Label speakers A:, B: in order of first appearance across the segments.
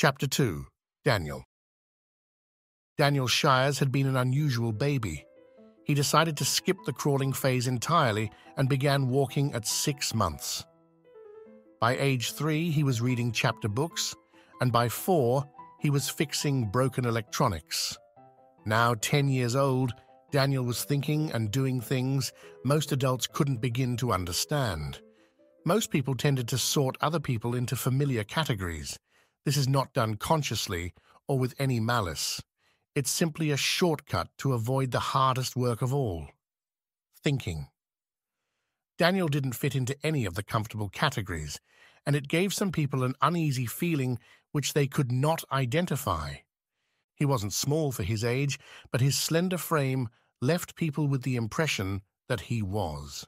A: Chapter 2. Daniel. Daniel Shires had been an unusual baby. He decided to skip the crawling phase entirely and began walking at 6 months. By age 3, he was reading chapter books, and by 4, he was fixing broken electronics. Now 10 years old, Daniel was thinking and doing things most adults couldn't begin to understand. Most people tended to sort other people into familiar categories. This is not done consciously or with any malice. It's simply a shortcut to avoid the hardest work of all: thinking. Daniel didn't fit into any of the comfortable categories, and it gave some people an uneasy feeling which they could not identify. He wasn't small for his age, but his slender frame left people with the impression that he was.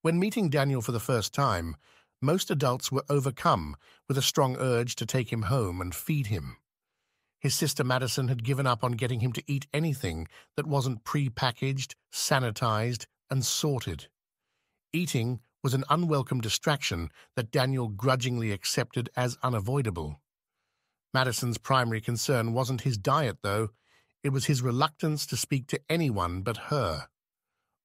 A: When meeting Daniel for the first time, most adults were overcome with a strong urge to take him home and feed him. His sister Madison had given up on getting him to eat anything that wasn't pre-packaged, sanitized, and sorted. Eating was an unwelcome distraction that Daniel grudgingly accepted as unavoidable. Madison's primary concern wasn't his diet, though. It was his reluctance to speak to anyone but her.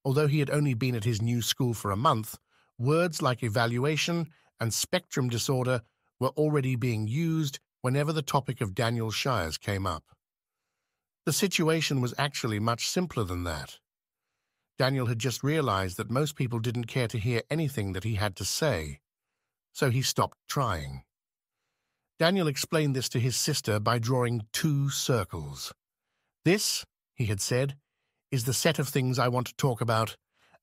A: Although he had only been at his new school for a month, words like evaluation and spectrum disorder were already being used whenever the topic of Daniel Shires came up. The situation was actually much simpler than that. Daniel had just realized that most people didn't care to hear anything that he had to say, so he stopped trying. Daniel explained this to his sister by drawing 2 circles. "This," he had said, "is the set of things I want to talk about,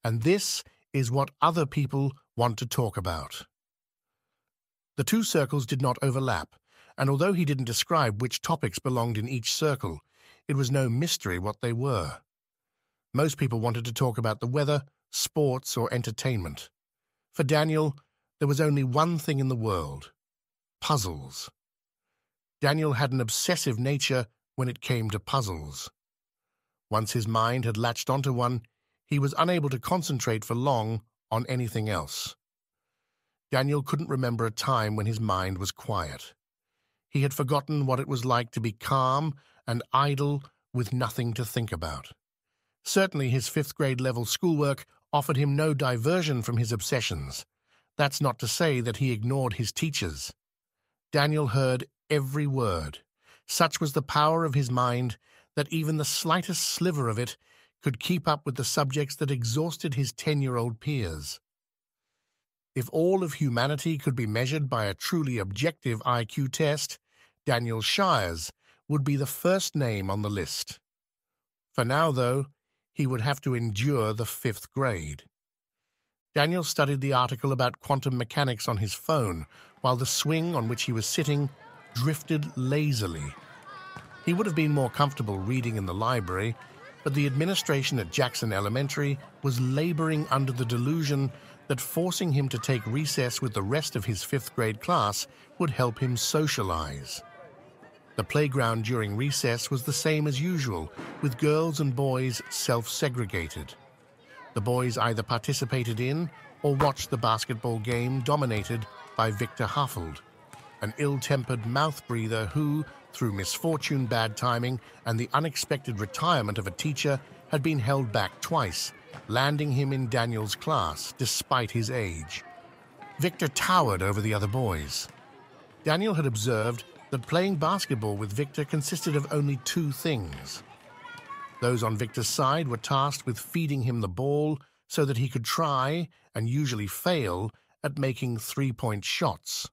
A: and this is what other people want to talk about." The 2 circles did not overlap, and although he didn't describe which topics belonged in each circle, it was no mystery what they were. Most people wanted to talk about the weather, sports, or entertainment. For Daniel, there was only one thing in the world: puzzles. Daniel had an obsessive nature when it came to puzzles. Once his mind had latched onto one, he was unable to concentrate for long on anything else. Daniel couldn't remember a time when his mind was quiet. He had forgotten what it was like to be calm and idle with nothing to think about. Certainly his 5th grade level schoolwork offered him no diversion from his obsessions. That's not to say that he ignored his teachers. Daniel heard every word. Such was the power of his mind that even the slightest sliver of it could keep up with the subjects that exhausted his 10-year-old peers. If all of humanity could be measured by a truly objective IQ test, Daniel Shires would be the first name on the list. For now, though, he would have to endure the 5th grade. Daniel studied the article about quantum mechanics on his phone, while the swing on which he was sitting drifted lazily. He would have been more comfortable reading in the library, but the administration at Jackson Elementary was laboring under the delusion that forcing him to take recess with the rest of his 5th grade class would help him socialize. The playground during recess was the same as usual, with girls and boys self-segregated. The boys either participated in or watched the basketball game dominated by Victor Huffold, an ill-tempered mouth-breather who, through misfortune, bad timing, and the unexpected retirement of a teacher, had been held back twice, landing him in Daniel's class despite his age. Victor towered over the other boys. Daniel had observed that playing basketball with Victor consisted of only 2 things. Those on Victor's side were tasked with feeding him the ball so that he could try, and usually fail, at making 3-point shots.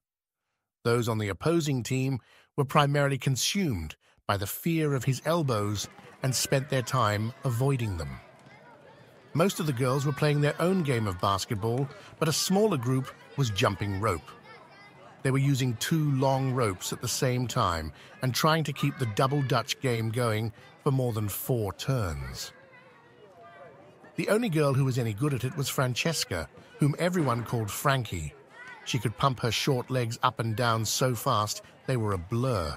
A: Those on the opposing team were primarily consumed by the fear of his elbows and spent their time avoiding them. Most of the girls were playing their own game of basketball, but a smaller group was jumping rope. They were using 2 long ropes at the same time and trying to keep the double Dutch game going for more than 4 turns. The only girl who was any good at it was Francesca, whom everyone called Frankie. She could pump her short legs up and down so fast they were a blur.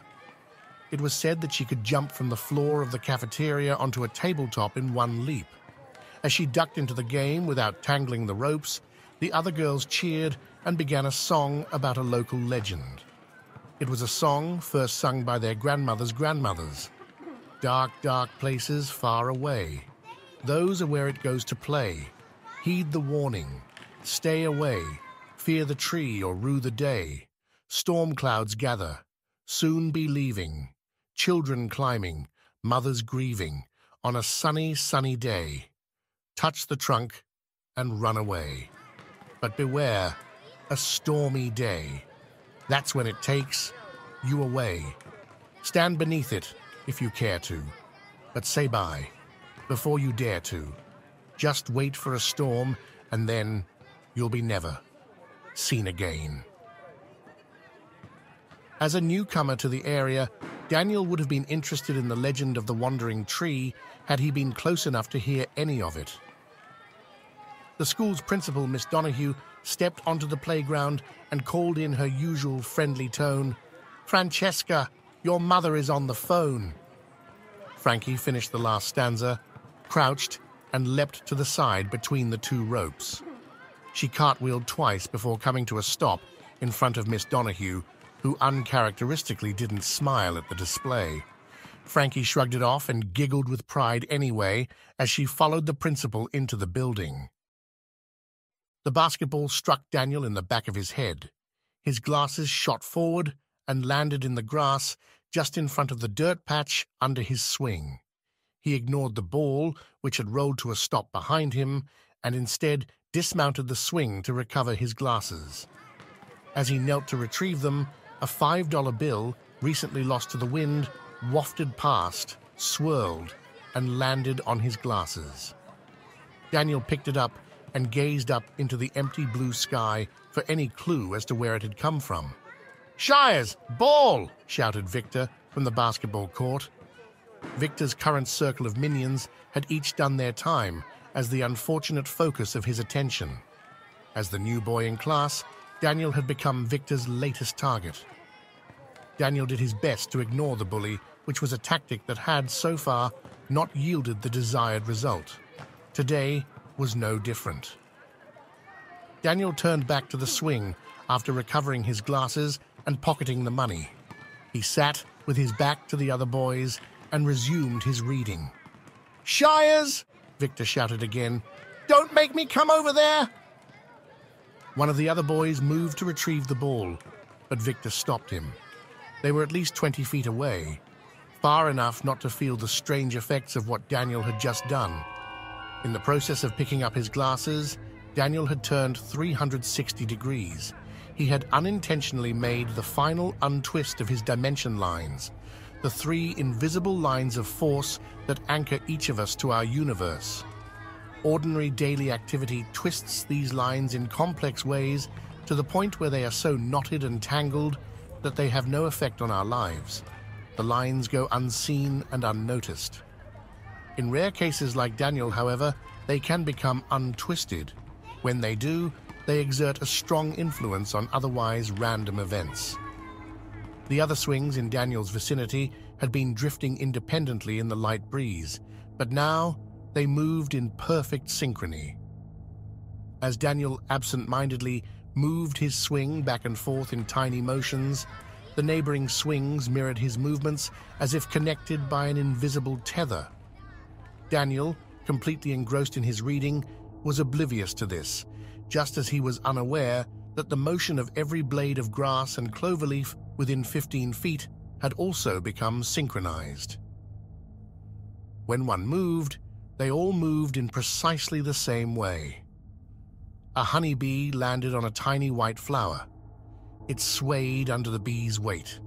A: It was said that she could jump from the floor of the cafeteria onto a tabletop in one leap. As she ducked into the game without tangling the ropes, the other girls cheered and began a song about a local legend. It was a song first sung by their grandmothers' grandmothers. Dark, dark places far away. Those are where it goes to play. Heed the warning. Stay away. Fear the tree or rue the day. Storm clouds gather. Soon be leaving. Children climbing. Mothers grieving. On a sunny, sunny day. Touch the trunk and run away. But beware, a stormy day. That's when it takes you away. Stand beneath it if you care to, but say bye before you dare to. Just wait for a storm and then you'll be never seen again. As a newcomer to the area, Daniel would have been interested in the legend of the wandering tree had he been close enough to hear any of it. The school's principal, Miss Donahue, stepped onto the playground and called in her usual friendly tone, "Francesca, your mother is on the phone." Frankie finished the last stanza, crouched, and leapt to the side between the two ropes. She cartwheeled twice before coming to a stop in front of Miss Donahue, who uncharacteristically didn't smile at the display. Frankie shrugged it off and giggled with pride anyway as she followed the principal into the building. The basketball struck Daniel in the back of his head. His glasses shot forward and landed in the grass just in front of the dirt patch under his swing. He ignored the ball, which had rolled to a stop behind him, and instead dismounted the swing to recover his glasses. As he knelt to retrieve them, a $5 bill, recently lost to the wind, wafted past, swirled, and landed on his glasses. Daniel picked it up and gazed up into the empty blue sky for any clue as to where it had come from. "Shires! Ball!" shouted Victor from the basketball court. Victor's current circle of minions had each done their time as the unfortunate focus of his attention. As the new boy in class, Daniel had become Victor's latest target. Daniel did his best to ignore the bully, which was a tactic that had, so far, not yielded the desired result. Today was no different. Daniel turned back to the swing after recovering his glasses and pocketing the money. He sat with his back to the other boys and resumed his reading. "Shires!" Victor shouted again. "Don't make me come over there!" One of the other boys moved to retrieve the ball, but Victor stopped him. They were at least 20 feet away, far enough not to feel the strange effects of what Daniel had just done. In the process of picking up his glasses, Daniel had turned 360 degrees. He had unintentionally made the final untwist of his dimension lines, the three invisible lines of force that anchor each of us to our universe. Ordinary daily activity twists these lines in complex ways to the point where they are so knotted and tangled that they have no effect on our lives. The lines go unseen and unnoticed. In rare cases like Daniel, however, they can become untwisted. When they do, they exert a strong influence on otherwise random events. The other swings in Daniel's vicinity had been drifting independently in the light breeze, but now they moved in perfect synchrony. As Daniel absent-mindedly moved his swing back and forth in tiny motions, the neighboring swings mirrored his movements as if connected by an invisible tether. Daniel, completely engrossed in his reading, was oblivious to this, just as he was unaware that the motion of every blade of grass and cloverleaf within 15 feet had also become synchronized. When one moved, they all moved in precisely the same way. A honeybee landed on a tiny white flower. It swayed under the bee's weight.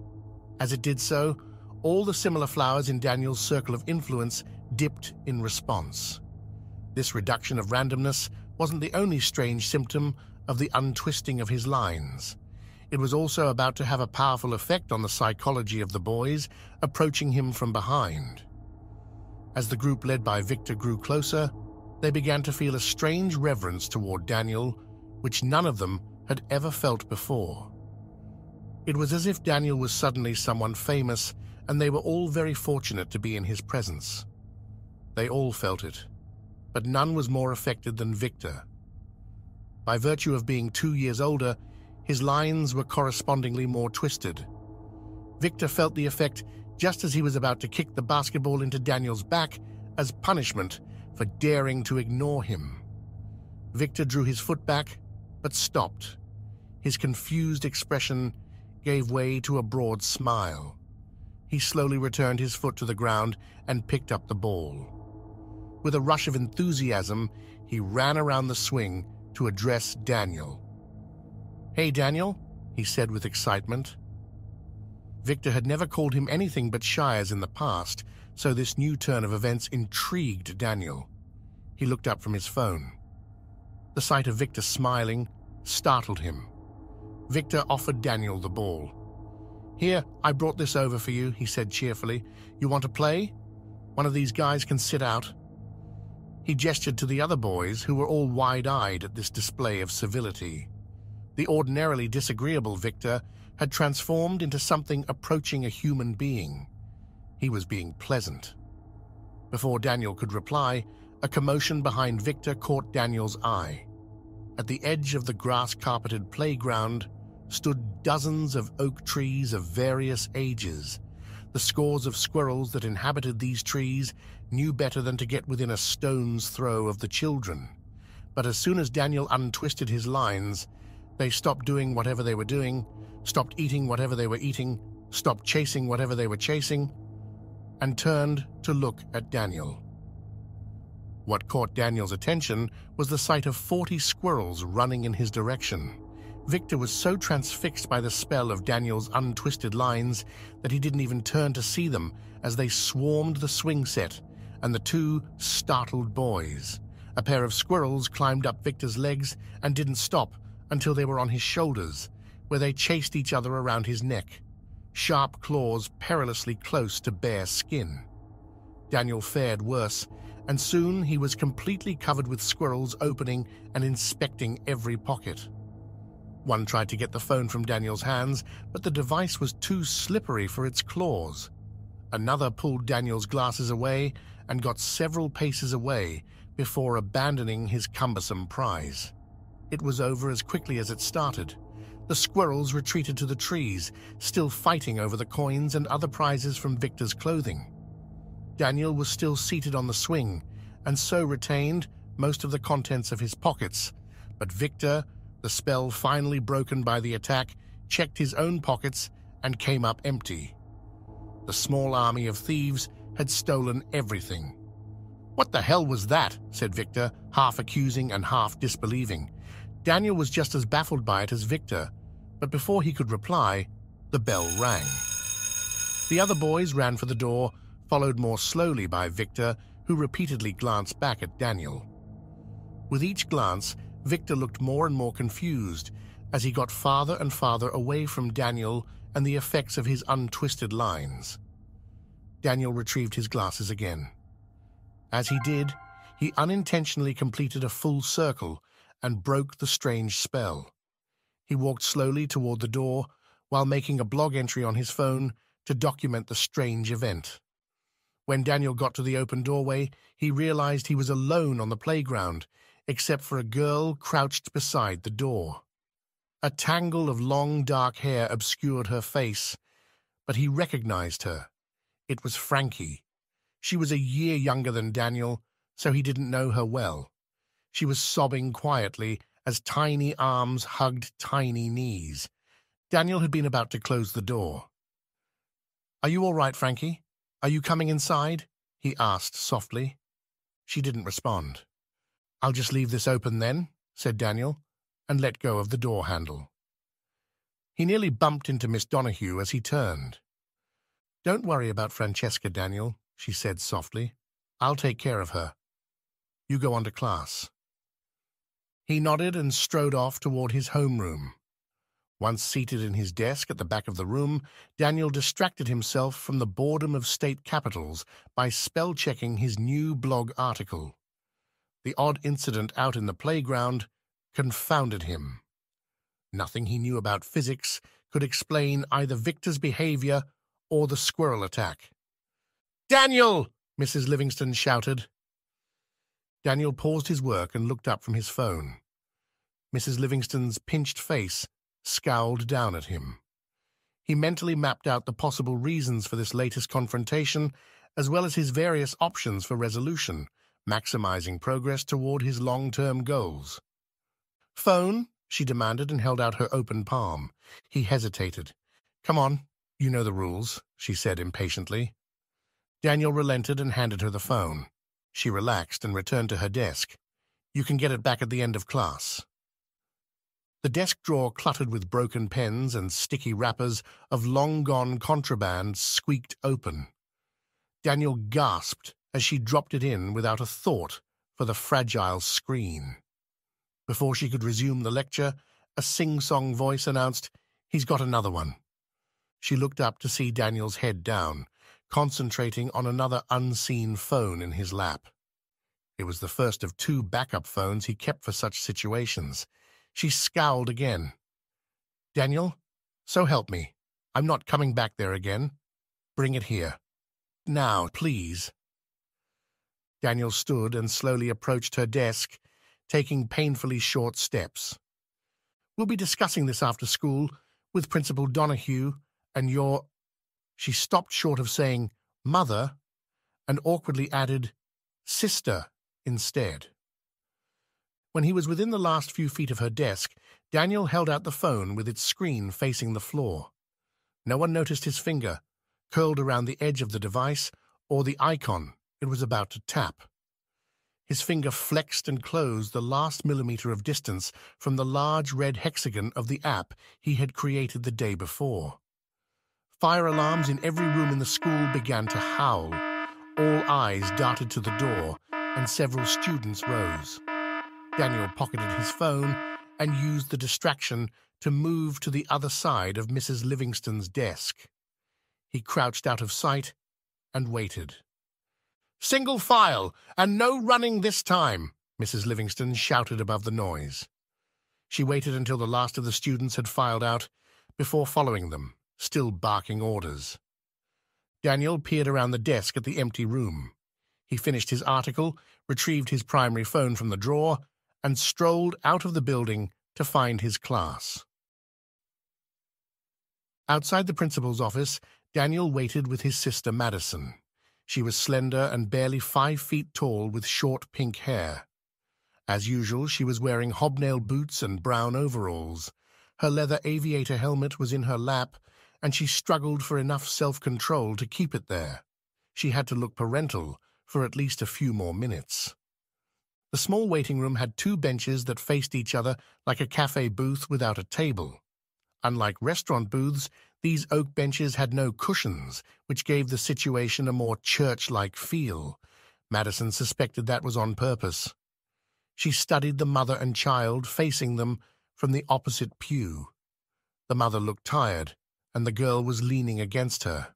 A: As it did so, all the similar flowers in Daniel's circle of influence dipped in response. This reduction of randomness wasn't the only strange symptom of the untwisting of his lines. It was also about to have a powerful effect on the psychology of the boys approaching him from behind. As the group led by Victor grew closer, they began to feel a strange reverence toward Daniel, which none of them had ever felt before. It was as if Daniel was suddenly someone famous, and they were all very fortunate to be in his presence. They all felt it, but none was more affected than Victor. By virtue of being 2 years older, his lines were correspondingly more twisted. Victor felt the effect just as he was about to kick the basketball into Daniel's back as punishment for daring to ignore him. Victor drew his foot back, but stopped. His confused expression gave way to a broad smile. He slowly returned his foot to the ground and picked up the ball. With a rush of enthusiasm, he ran around the swing to address Daniel. "Hey, Daniel," he said with excitement. Victor had never called him anything but Shires in the past, so this new turn of events intrigued Daniel. He looked up from his phone. The sight of Victor smiling startled him. Victor offered Daniel the ball. "Here, I brought this over for you," he said cheerfully. "You want to play? One of these guys can sit out." He gestured to the other boys, who were all wide-eyed at this display of civility. The ordinarily disagreeable Victor had transformed into something approaching a human being. He was being pleasant. Before Daniel could reply, a commotion behind Victor caught Daniel's eye. At the edge of the grass-carpeted playground stood dozens of oak trees of various ages. The scores of squirrels that inhabited these trees knew better than to get within a stone's throw of the children. But as soon as Daniel untwisted his lines, they stopped doing whatever they were doing, stopped eating whatever they were eating, stopped chasing whatever they were chasing, and turned to look at Daniel. What caught Daniel's attention was the sight of 40 squirrels running in his direction. Victor was so transfixed by the spell of Daniel's untwisted lines that he didn't even turn to see them as they swarmed the swing set and the two startled boys. A pair of squirrels climbed up Victor's legs and didn't stop until they were on his shoulders, where they chased each other around his neck, sharp claws perilously close to bare skin. Daniel fared worse, and soon he was completely covered with squirrels opening and inspecting every pocket. One tried to get the phone from Daniel's hands, but the device was too slippery for its claws. Another pulled Daniel's glasses away and got several paces away before abandoning his cumbersome prize. It was over as quickly as it started. The squirrels retreated to the trees, still fighting over the coins and other prizes from Victor's clothing. Daniel was still seated on the swing, and so retained most of the contents of his pockets, but Victor, the spell finally broken by the attack, checked his own pockets and came up empty. The small army of thieves had stolen everything. "What the hell was that?" said Victor, half accusing and half disbelieving. Daniel was just as baffled by it as Victor, but before he could reply, the bell rang. The other boys ran for the door, followed more slowly by Victor, who repeatedly glanced back at Daniel. With each glance, Victor looked more and more confused as he got farther and farther away from Daniel and the effects of his untwisted lines. Daniel retrieved his glasses again. As he did, he unintentionally completed a full circle and broke the strange spell. He walked slowly toward the door while making a blog entry on his phone to document the strange event. When Daniel got to the open doorway, he realized he was alone on the playground, except for a girl crouched beside the door. A tangle of long dark hair obscured her face, but he recognized her. It was Frankie. She was a year younger than Daniel, so he didn't know her well. She was sobbing quietly as tiny arms hugged tiny knees. Daniel had been about to close the door. "Are you all right, Frankie? Are you coming inside?" he asked softly. She didn't respond. "I'll just leave this open then," said Daniel, and let go of the door handle. He nearly bumped into Miss Donahue as he turned. "Don't worry about Francesca, Daniel," she said softly. "I'll take care of her. You go on to class." He nodded and strode off toward his homeroom. Once seated in his desk at the back of the room, Daniel distracted himself from the boredom of state capitals by spell-checking his new blog article. The odd incident out in the playground confounded him. Nothing he knew about physics could explain either Victor's behavior or the squirrel attack. "Daniel!" Mrs. Livingston shouted. Daniel paused his work and looked up from his phone. Mrs. Livingston's pinched face scowled down at him. He mentally mapped out the possible reasons for this latest confrontation, as well as his various options for resolution, maximizing progress toward his long-term goals. "Phone?" she demanded and held out her open palm. He hesitated. "Come on, you know the rules," she said impatiently. Daniel relented and handed her the phone. She relaxed and returned to her desk. "You can get it back at the end of class." The desk drawer, cluttered with broken pens and sticky wrappers of long-gone contraband, squeaked open. Daniel gasped as she dropped it in without a thought for the fragile screen. Before she could resume the lecture, a sing-song voice announced, "He's got another one." She looked up to see Daniel's head down, concentrating on another unseen phone in his lap. It was the first of 2 backup phones he kept for such situations. She scowled again. "Daniel, so help me. I'm not coming back there again. Bring it here. Now, please." Daniel stood and slowly approached her desk, taking painfully short steps. "We'll be discussing this after school with Principal Donahue and your—" She stopped short of saying "mother" and awkwardly added "sister" instead. When he was within the last few feet of her desk, Daniel held out the phone with its screen facing the floor. No one noticed his finger, curled around the edge of the device, or the icon it was about to tap. His finger flexed and closed the last millimeter of distance from the large red hexagon of the app he had created the day before. Fire alarms in every room in the school began to howl. All eyes darted to the door, and several students rose. Daniel pocketed his phone and used the distraction to move to the other side of Mrs. Livingston's desk. He crouched out of sight and waited. "Single file, and no running this time," Mrs. Livingston shouted above the noise. She waited until the last of the students had filed out before following them, still barking orders. Daniel peered around the desk at the empty room. He finished his article, retrieved his primary phone from the drawer, and strolled out of the building to find his class. Outside the principal's office, Daniel waited with his sister Madison. She was slender and barely 5 feet tall with short pink hair. As usual, she was wearing hobnail boots and brown overalls. Her leather aviator helmet was in her lap, and she struggled for enough self-control to keep it there. She had to look parental for at least a few more minutes. The small waiting room had 2 benches that faced each other like a cafe booth without a table. Unlike restaurant booths, these oak benches had no cushions, which gave the situation a more church-like feel. Madison suspected that was on purpose. She studied the mother and child facing them from the opposite pew. The mother looked tired, and the girl was leaning against her.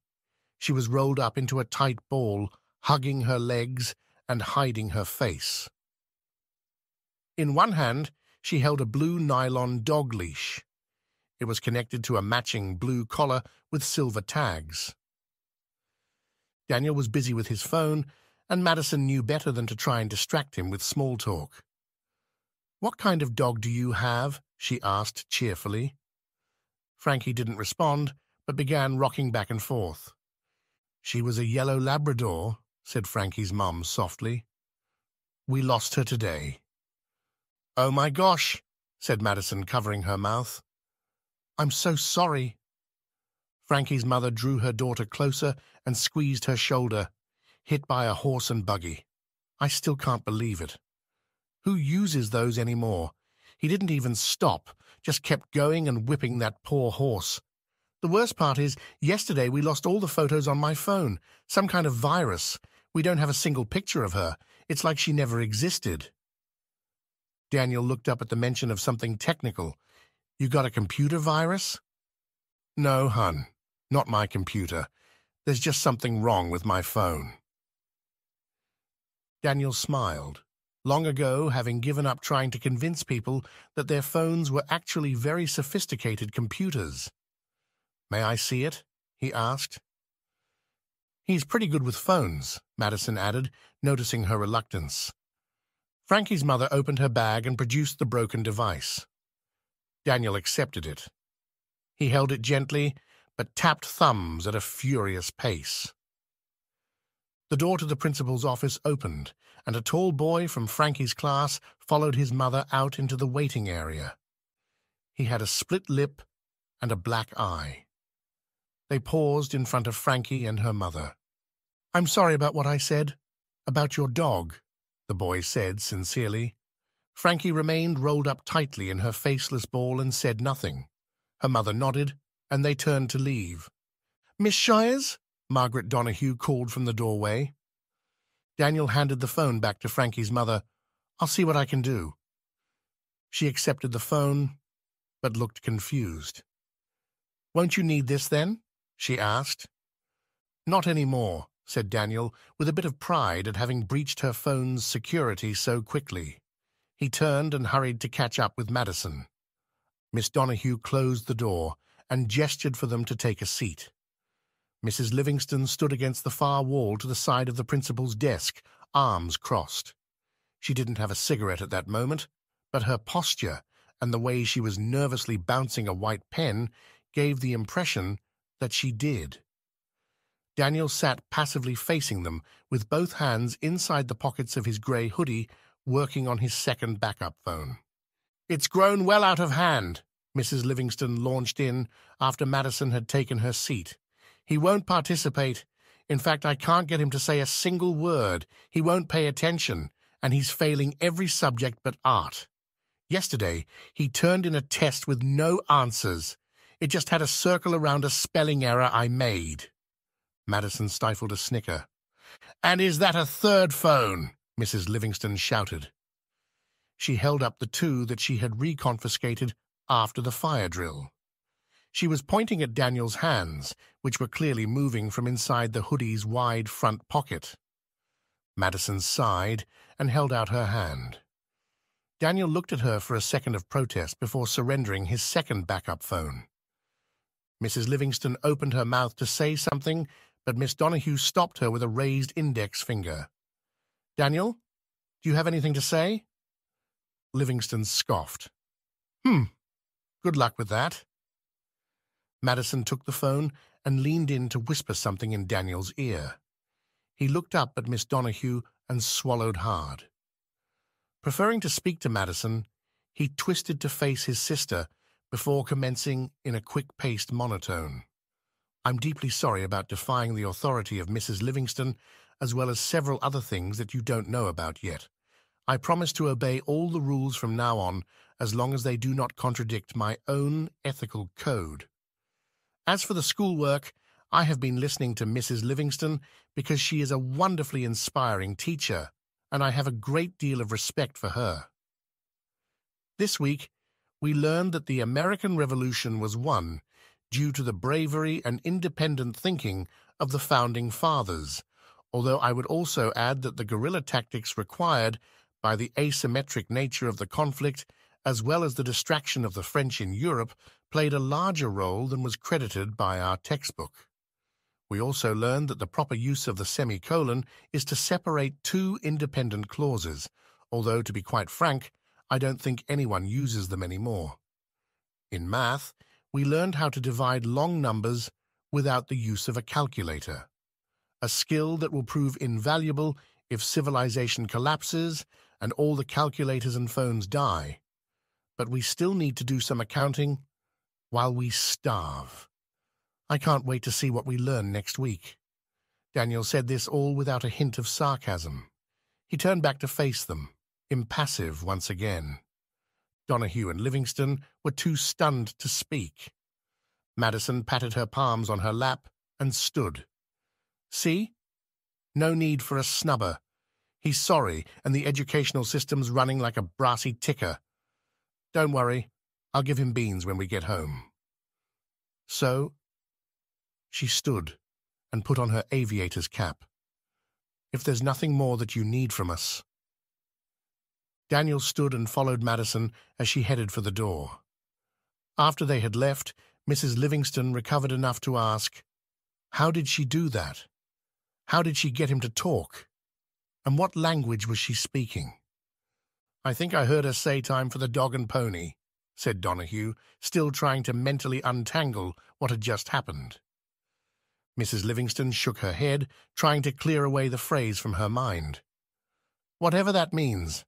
A: She was rolled up into a tight ball, hugging her legs and hiding her face. In one hand, she held a blue nylon dog leash. It was connected to a matching blue collar with silver tags. Daniel was busy with his phone, and Madison knew better than to try and distract him with small talk. "What kind of dog do you have?" she asked cheerfully. Frankie didn't respond, but began rocking back and forth. "She was a yellow Labrador," said Frankie's mum softly. "We lost her today." "Oh my gosh," said Madison, covering her mouth. "I'm so sorry." Frankie's mother drew her daughter closer and squeezed her shoulder. "Hit by a horse and buggy. I still can't believe it. Who uses those anymore? He didn't even stop, just kept going and whipping that poor horse. The worst part is, yesterday we lost all the photos on my phone. Some kind of virus. We don't have a single picture of her. It's like she never existed." Daniel looked up at the mention of something technical. "You got a computer virus?" "No, hun, not my computer. There's just something wrong with my phone." Daniel smiled. Long ago, having given up trying to convince people that their phones were actually very sophisticated computers. "May I see it?" he asked. "He's pretty good with phones," Madison added, noticing her reluctance. Frankie's mother opened her bag and produced the broken device. Daniel accepted it. He held it gently, but tapped thumbs at a furious pace. The door to the principal's office opened, and a tall boy from Frankie's class followed his mother out into the waiting area. He had a split lip and a black eye. They paused in front of Frankie and her mother. "I'm sorry about what I said. About your dog," the boy said sincerely. Frankie remained rolled up tightly in her faceless ball and said nothing. Her mother nodded, and they turned to leave. "Miss Shires?" Margaret Donahue called from the doorway. Daniel handed the phone back to Frankie's mother. "I'll see what I can do." She accepted the phone, but looked confused. "Won't you need this, then?" she asked. "Not anymore," said Daniel, with a bit of pride at having breached her phone's security so quickly. He turned and hurried to catch up with Madison. Miss Donahue closed the door and gestured for them to take a seat. Mrs. Livingston stood against the far wall to the side of the principal's desk, arms crossed. She didn't have a cigarette at that moment, but her posture and the way she was nervously bouncing a white pen gave the impression that she did. Daniel sat passively facing them, with both hands inside the pockets of his grey hoodie, working on his second backup phone. "It's grown well out of hand," Mrs. Livingston launched in after Madison had taken her seat. "He won't participate. In fact, I can't get him to say a single word. He won't pay attention, and he's failing every subject but art. Yesterday, he turned in a test with no answers. It just had a circle around a spelling error I made." Madison stifled a snicker. "And is that a third phone?" Mrs. Livingston shouted. She held up the two that she had reconfiscated after the fire drill. She was pointing at Daniel's hands, which were clearly moving from inside the hoodie's wide front pocket. Madison sighed and held out her hand. Daniel looked at her for a second of protest before surrendering his second backup phone. Mrs. Livingston opened her mouth to say something, but Miss Donahue stopped her with a raised index finger. "Daniel, do you have anything to say?" Livingston scoffed. Good luck with that." Madison took the phone and leaned in to whisper something in Daniel's ear. He looked up at Miss Donahue and swallowed hard. Preferring to speak to Madison, he twisted to face his sister before commencing in a quick-paced monotone. "I'm deeply sorry about defying the authority of Mrs. Livingston, as well as several other things that you don't know about yet. I promise to obey all the rules from now on, as long as they do not contradict my own ethical code. As for the schoolwork, I have been listening to Mrs. Livingston because she is a wonderfully inspiring teacher, and I have a great deal of respect for her. This week, we learned that the American Revolution was won due to the bravery and independent thinking of the Founding Fathers, although I would also add that the guerrilla tactics required by the asymmetric nature of the conflict, as well as the distraction of the French in Europe, played a larger role than was credited by our textbook. We also learned that the proper use of the semicolon is to separate two independent clauses, although, to be quite frank, I don't think anyone uses them anymore. In math, we learned how to divide long numbers without the use of a calculator, a skill that will prove invaluable if civilization collapses and all the calculators and phones die. But we still need to do some accounting while we starve. I can't wait to see what we learn next week." Daniel said this all without a hint of sarcasm. He turned back to face them, impassive once again. Donahue and Livingston were too stunned to speak. Madison patted her palms on her lap and stood. "See? No need for a snubber. He's sorry, and the educational system's running like a brassy ticker. Don't worry, I'll give him beans when we get home." So she stood and put on her aviator's cap. "If there's nothing more that you need from us." Daniel stood and followed Madison as she headed for the door. After they had left, Mrs. Livingston recovered enough to ask, how did she do that? How did she get him to talk? And what language was she speaking? "I think I heard her say time for the dog and pony," said Donahue, still trying to mentally untangle what had just happened. Mrs. Livingston shook her head, trying to clear away the phrase from her mind. Whatever that means.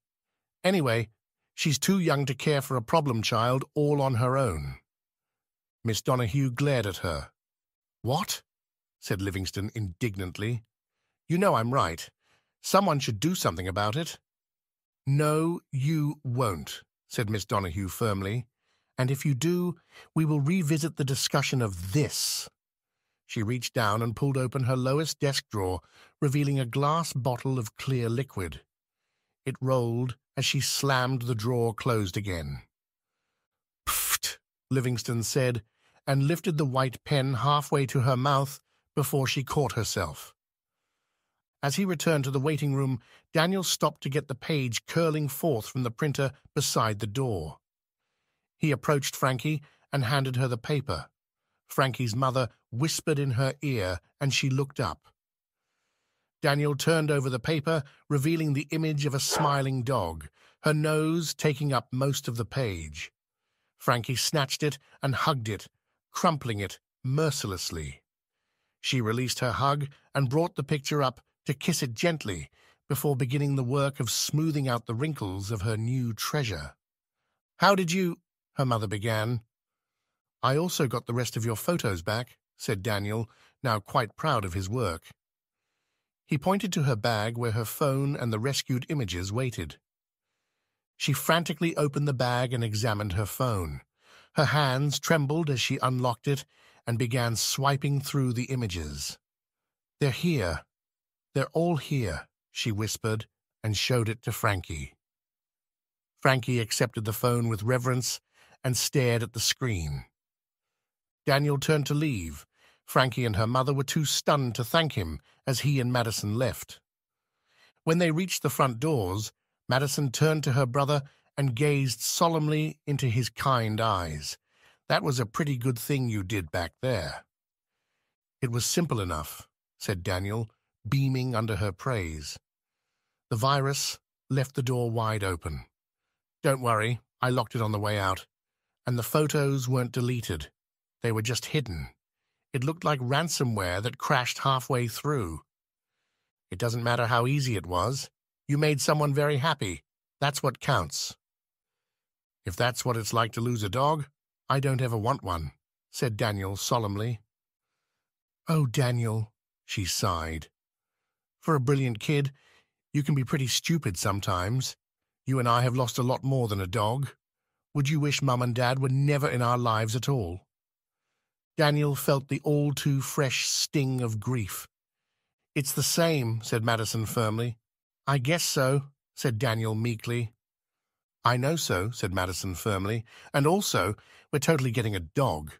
A: Anyway, she's too young to care for a problem child all on her own. Miss Donahue glared at her. What? Said Livingston indignantly. You know I'm right. Someone should do something about it. No, you won't, said Miss Donahue firmly. And if you do, we will revisit the discussion of this. She reached down and pulled open her lowest desk drawer, revealing a glass bottle of clear liquid. It rolled as she slammed the drawer closed again. Pfft, Livingston said, and lifted the white pen halfway to her mouth before she caught herself. As he returned to the waiting room, Daniel stopped to get the page curling forth from the printer beside the door. He approached Frankie and handed her the paper. Frankie's mother whispered in her ear, and she looked up. Daniel turned over the paper, revealing the image of a smiling dog, her nose taking up most of the page. Frankie snatched it and hugged it, crumpling it mercilessly. She released her hug and brought the picture up to kiss it gently before beginning the work of smoothing out the wrinkles of her new treasure. How did you... her mother began. I also got the rest of your photos back, said Daniel, now quite proud of his work. He pointed to her bag where her phone and the rescued images waited. She frantically opened the bag and examined her phone. Her hands trembled as she unlocked it and began swiping through the images. They're here. They're all here, she whispered and showed it to Frankie. Frankie accepted the phone with reverence and stared at the screen. Daniel turned to leave. Frankie and her mother were too stunned to thank him as he and Madison left. When they reached the front doors, Madison turned to her brother and gazed solemnly into his kind eyes. That was a pretty good thing you did back there. It was simple enough, said Daniel, beaming under her praise. The virus left the door wide open. Don't worry, I locked it on the way out. And the photos weren't deleted. They were just hidden. It looked like ransomware that crashed halfway through. It doesn't matter how easy it was. You made someone very happy. That's what counts. If that's what it's like to lose a dog, I don't ever want one, said Daniel solemnly. Oh, Daniel, she sighed. For a brilliant kid, you can be pretty stupid sometimes. You and I have lost a lot more than a dog. Would you wish Mum and Dad were never in our lives at all? Daniel felt the all-too-fresh sting of grief. It's the same, said Madison firmly. I guess so, said Daniel meekly. I know so, said Madison firmly. And also, we're totally getting a dog.